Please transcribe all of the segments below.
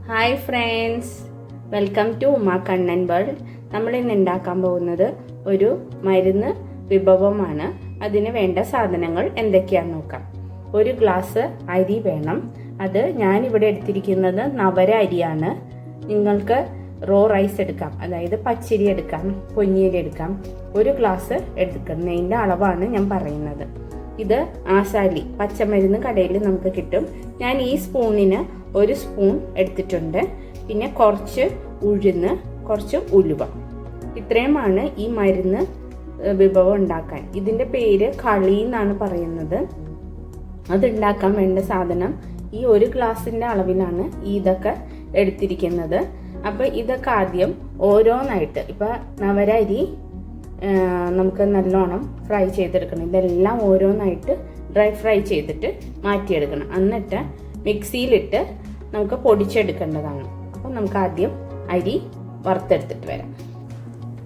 Hi friends, welcome to Uma Kannan world. നമ്മളിന്ന് ഉണ്ടാക്കാൻ പോകുന്നത് ഒരു മരുന്ന് വിഭവമാണ്. അതിന് വേണ്ട സാധനങ്ങൾ എന്തൊക്കെയാണെന്ന് നോക്കാം. ഒരു ഗ്ലാസ് അരി വേണം. അത് ഞാനിവിടെ എടുത്തിരിക്കുന്നത് നവര അരിയാണ്. നിങ്ങൾക്ക് റോ റൈസ് എടുക്കാം, അതായത് പച്ചരി എടുക്കാം, പൊന്നിയരി എടുക്കാം. ഒരു ഗ്ലാസ് എടുക്കുന്നതിൻ്റെ അളവാണ് ഞാൻ പറയുന്നത്. ഇത് ആസാലി പച്ചമരുന്ന് കടയിൽ നമുക്ക് കിട്ടും. ഞാൻ ഈ സ്പൂണിന് 1 സ്പൂൺ എടുത്തിട്ടുണ്ട്. പിന്നെ കുറച്ച് ഉഴുന്ന്, കുറച്ച് ഉലുവ. ഇത്രയുമാണ് ഈ മരുന്ന് വിഭവം ഉണ്ടാക്കാൻ. ഇതിൻ്റെ പേര് കളി എന്നാണ് പറയുന്നത്. അതുണ്ടാക്കാൻ വേണ്ട സാധനം ഈ 1 ഗ്ലാസിൻ്റെ അളവിലാണ് ഇതൊക്കെ എടുത്തിരിക്കുന്നത്. അപ്പോൾ ഇതൊക്കെ ആദ്യം ഓരോന്നായിട്ട്, ഇപ്പം നവര അരി നമുക്ക് നല്ലോണം ഫ്രൈ ചെയ്തെടുക്കണം. ഇതെല്ലാം ഓരോന്നായിട്ട് ഡ്രൈ ഫ്രൈ ചെയ്തിട്ട് മാറ്റിയെടുക്കണം. എന്നിട്ട് മിക്സിയിലിട്ട് നമുക്ക് പൊടിച്ചെടുക്കേണ്ടതാണ്. അപ്പോൾ നമുക്ക് ആദ്യം അരി വറുത്തെടുത്തിട്ട് വരാം.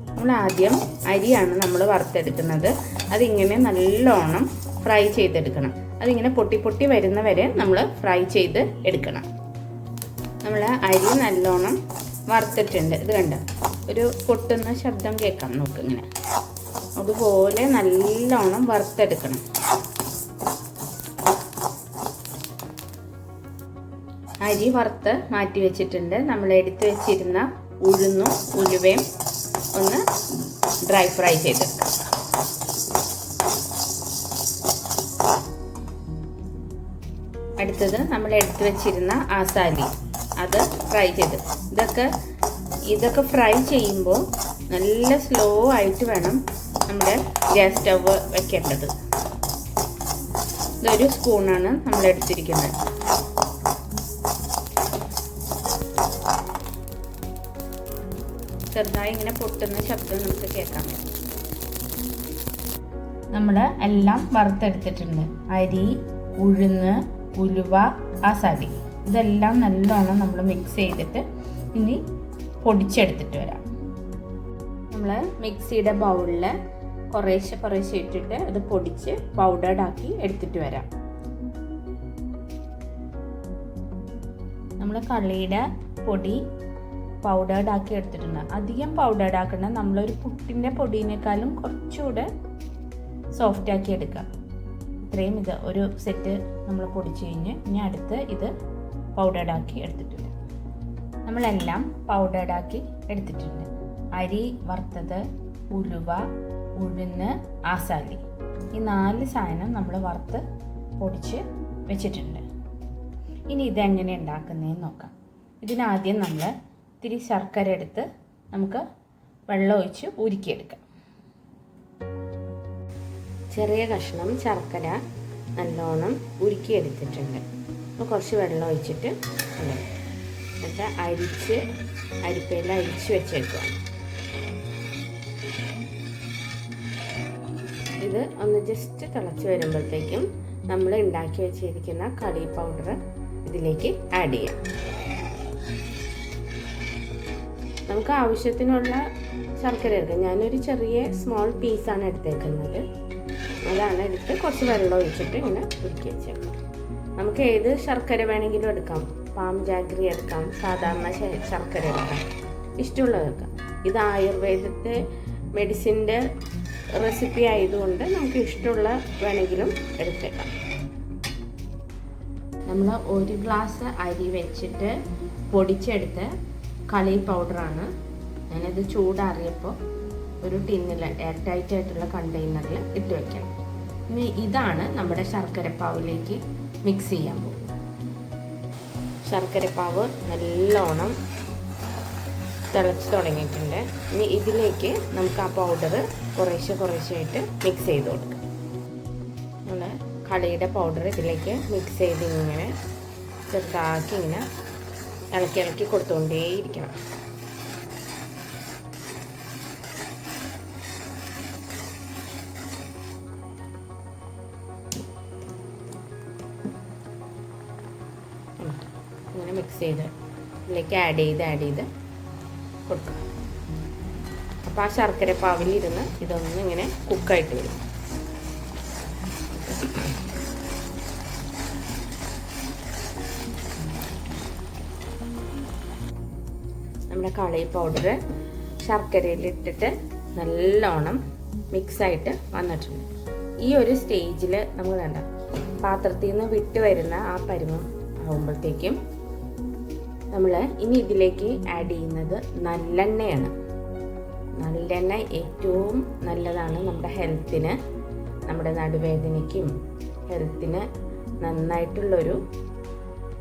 നമ്മൾ ആദ്യം അരിയാണ് നമ്മൾ വറുത്തെടുക്കുന്നത്. അതിങ്ങനെ നല്ലോണം ഫ്രൈ ചെയ്തെടുക്കണം. അതിങ്ങനെ പൊട്ടി പൊട്ടി വരുന്ന വരെ നമ്മൾ ഫ്രൈ ചെയ്ത് എടുക്കണം. നമ്മൾ അരി നല്ലോണം വറുത്തിട്ടുണ്ട്. ഇത് കണ്ട ഒരു പൊട്ടുന്ന ശബ്ദം കേൾക്കാം. നോക്കിങ്ങനെ അതുപോലെ നല്ലോണം വറുത്തെടുക്കണം. അരി വറുത്ത് മാറ്റി വെച്ചിട്ടുണ്ട്. നമ്മൾ എടുത്തു വെച്ചിരുന്ന ഉഴുന്നും ഉലുവയും ഒന്ന് ഡ്രൈ ഫ്രൈ ചെയ്തെടുക്കാം. അടുത്തത് നമ്മൾ എടുത്തു വെച്ചിരുന്ന ആസാലി, അത് ഫ്രൈ ചെയ്ത് ഇതൊക്കെ ഫ്രൈ ചെയ്യുമ്പോൾ നല്ല സ്ലോ ആയിട്ട് വേണം നമ്മുടെ ഗ്യാസ് സ്റ്റവ് വെക്കേണ്ടത്. ഇതൊരു സ്പൂണാണ് നമ്മൾ എടുത്തിരിക്കുന്നത്. ചെറുതായി ഇങ്ങനെ പൊട്ടുന്ന ശബ്ദം നമുക്ക് കേൾക്കാൻ പറ്റും. നമ്മൾ എല്ലാം വറുത്തെടുത്തിട്ടുണ്ട്. അരി, ഉഴുന്ന്, ഉലുവ, ആസാലി ഇതെല്ലാം നല്ലോണം നമ്മൾ മിക്സ് ചെയ്തിട്ട് ഇനി പൊടിച്ചെടുത്തിട്ട് വരാം. നമ്മൾ മിക്സിയുടെ ബൗളിൽ കുറേശ്ശെ ഇട്ടിട്ട് അത് പൊടിച്ച് പൗഡർഡാക്കി എടുത്തിട്ട് വരാം. നമ്മൾ കളിയുടെ പൊടി പൗഡർഡാക്കി എടുത്തിട്ടുണ്ട്. അധികം പൗഡർഡാക്കണം. നമ്മളൊരു പുട്ടിൻ്റെ പൊടിയേക്കാളും കുറച്ചുകൂടെ സോഫ്റ്റാക്കി എടുക്കാം. ഇത്രയും ഇത് ഒരു സെറ്റ് നമ്മൾ പൊടിച്ച് കഴിഞ്ഞ് ഇനി അടുത്ത് ഇത് പൗഡർഡാക്കി എടുത്തിട്ടുണ്ട്. നമ്മളെല്ലാം പൗഡർഡാക്കി എടുത്തിട്ടുണ്ട്. അരി വറുത്തത്, ഉലുവ, ഉഴുന്ന്, ആസാലി ഈ 4 സാധനം നമ്മൾ വറുത്ത് പൊടിച്ച് വെച്ചിട്ടുണ്ട്. ഇനി ഇതെങ്ങനെ ഉണ്ടാക്കുന്നതെന്ന് നോക്കാം. ഇതിനാദ്യം നമ്മൾ ഇത്തിരി ശർക്കര എടുത്ത് നമുക്ക് വെള്ളം ഒഴിച്ച് ഉരുക്കിയെടുക്കാം. ചെറിയ കഷ്ണം ശർക്കര നല്ലോണം ഉരുക്കിയെടുത്തിട്ടുണ്ട്. അപ്പോൾ കുറച്ച് വെള്ളം ഒഴിച്ചിട്ട് എന്നിട്ട് അരിപ്പയിൽ അരിച്ച് വെച്ചേക്കുക. ഇത് ഒന്ന് ജസ്റ്റ് തിളച്ച് വരുമ്പോഴത്തേക്കും നമ്മൾ ഉണ്ടാക്കി വെച്ചിരിക്കുന്ന കളി പൗഡർ ഇതിലേക്ക് ആഡ് ചെയ്യാം. നമുക്ക് ആവശ്യത്തിനുള്ള ശർക്കര എടുക്കാം. ഞാനൊരു ചെറിയ സ്മോൾ പീസാണ് എടുത്തേക്കുന്നത്. അതാണ് എടുത്ത് കുറച്ച് വെള്ളം ഒഴിച്ചിട്ട് ഇങ്ങനെ ഉരുക്കി വെച്ചേക്കാം. നമുക്ക് ഏത് ശർക്കര വേണമെങ്കിലും എടുക്കാം. പാം ജാഗ്രി എടുക്കാം, സാധാരണ ശർക്കര എടുക്കാം, ഇഷ്ടമുള്ളത് എടുക്കാം. ഇത് ആയുർവേദത്തെ മെഡിസിൻ്റെ റെസിപ്പി ആയതുകൊണ്ട് നമുക്ക് ഇഷ്ടമുള്ള വേണമെങ്കിലും എടുത്തേക്കാം. നമ്മൾ 1 ഗ്ലാസ് അരി വെച്ചിട്ട് പൊടിച്ചെടുത്ത കളി പൗഡറാണ്. ഞാനത് ചൂടാറിയപ്പോൾ ഒരു ടിന്നിൽ എയർ ടൈറ്റ് ആയിട്ടുള്ള കണ്ടെയ്നറിൽ ഇട്ട് വയ്ക്കണം. ഇനി ഇതാണ് നമ്മുടെ ശർക്കരപ്പാവിലേക്ക് മിക്സ് ചെയ്യാൻ പോകുന്നത്. ശർക്കരപ്പാവ് നല്ലോണം തിളച്ച് തുടങ്ങിയിട്ടുണ്ട്. ഇനി ഇതിലേക്ക് നമുക്ക് ആ പൗഡർ കുറേശ്ശെയായിട്ട് മിക്സ് ചെയ്ത് കൊടുക്കാം. നമ്മൾ കളിയുടെ പൗഡർ ഇതിലേക്ക് മിക്സ് ചെയ്ത് ഇങ്ങനെ ചെറുതാക്കി ഇങ്ങനെ ഇളക്കി കൊടുത്തുകൊണ്ടേയിരിക്കണം. ഇങ്ങനെ മിക്സ് ചെയ്ത് ഇതിലേക്ക് ആഡ് ചെയ്ത് കൊടുക്കുക. അപ്പോൾ ആ ശർക്കര പാവിലിരുന്ന് ഇതൊന്നും ഇങ്ങനെ കുക്കായിട്ട് വരും. നമ്മുടെ കളി പൗഡർ ശർക്കരയിലിട്ടിട്ട് നല്ലോണം മിക്സായിട്ട് വന്നിട്ടുണ്ട്. ഈ ഒരു സ്റ്റേജിൽ നമ്മൾ വേണ്ട പാത്രത്തിൽ നിന്ന് വിട്ട് വരുന്ന ആ പരുവം ആകുമ്പോഴത്തേക്കും നമ്മൾ ഇനി ഇതിലേക്ക് ആഡ് ചെയ്യുന്നത് നല്ലെണ്ണയാണ്. നല്ലെണ്ണ ഏറ്റവും നല്ലതാണ് നമ്മുടെ ഹെൽത്തിന്, നമ്മുടെ നടുവേദനയ്ക്കും ഹെൽത്തിന് നന്നായിട്ടുള്ളൊരു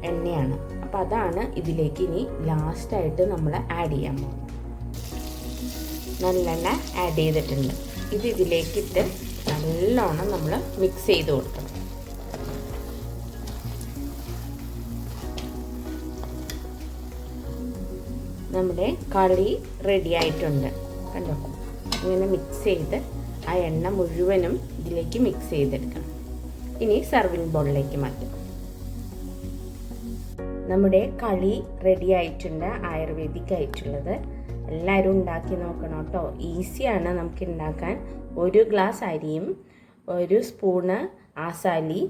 എണ്ണയാണ്. അപ്പോൾ അതാണ് ഇതിലേക്ക് ഇനി ലാസ്റ്റായിട്ട് നമ്മൾ ആഡ് ചെയ്യാൻ പോകുന്നത്. നല്ലെണ്ണ ആഡ് ചെയ്തിട്ടുണ്ട്. ഇത് ഇതിലേക്കിട്ട് നല്ലോണം നമ്മൾ മിക്സ് ചെയ്ത് കൊടുക്കണം. നമ്മുടെ കളി റെഡി ആയിട്ടുണ്ട്. കണ്ടോ, ഇങ്ങനെ മിക്സ് ചെയ്ത് ആ എണ്ണ മുഴുവനും ഇതിലേക്ക് മിക്സ് ചെയ്തെടുക്കണം. ഇനി സർവിങ് ബൗളിലേക്ക് മാറ്റാം. നമ്മുടെ കളി റെഡി ആയിട്ടുണ്ട്, ആയുർവേദിക് ആയിട്ടുള്ളത്. എല്ലാവരും ഉണ്ടാക്കി നോക്കണം കേട്ടോ. ഈസിയാണ് നമുക്ക് ഉണ്ടാക്കാൻ. 1 ഗ്ലാസ് അരിയും 1 സ്പൂണ് ആസാലി,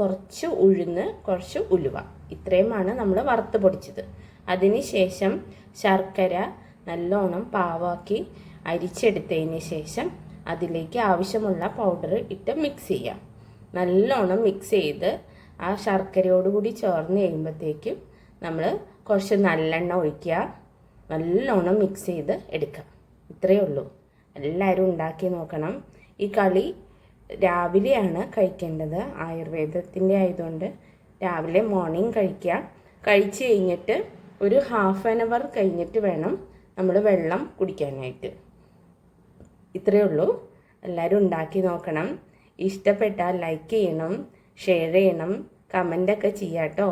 കുറച്ച് ഉഴുന്ന്, കുറച്ച് ഉലുവ, ഇത്രയുമാണ് നമ്മൾ വറുത്ത് പൊടിച്ചത്. അതിനുശേഷം ശർക്കര നല്ലോണം പാവാക്കി അരിച്ചെടുത്തതിന് ശേഷം അതിലേക്ക് ആവശ്യമുള്ള പൗഡർ ഇട്ട് മിക്സ് ചെയ്യാം. നല്ലോണം മിക്സ് ചെയ്ത് ആ ശർക്കരയോടുകൂടി ചേർന്ന് കഴിയുമ്പോഴത്തേക്കും നമ്മൾ കുറച്ച് നല്ലെണ്ണ ഒഴിക്കുക, നല്ലോണം മിക്സ് ചെയ്ത് എടുക്കുക. ഇത്രയേ ഉള്ളൂ. എല്ലാവരും ഉണ്ടാക്കി നോക്കണം. ഈ കളി രാവിലെയാണ് കഴിക്കേണ്ടത്. ആയുർവേദത്തിൻ്റെ ആയതുകൊണ്ട് രാവിലെ മോർണിംഗ് കഴിക്കുക. കഴിച്ച് കഴിഞ്ഞിട്ട് ഒരു 1/2 hour കഴിഞ്ഞിട്ട് വേണം നമ്മൾ വെള്ളം കുടിക്കാനായിട്ട്. ഇത്രയേ ഉള്ളൂ. എല്ലാവരും ഉണ്ടാക്കി നോക്കണം. ഇഷ്ടപ്പെട്ടാൽ ലൈക്ക് ചെയ്യണം, ഷെയർ ചെയ്യണം, കമൻ്റൊക്കെ ചെയ്യാം കേട്ടോ.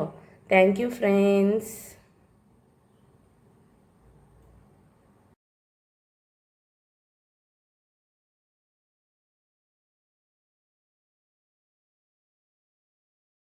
Thank you friends.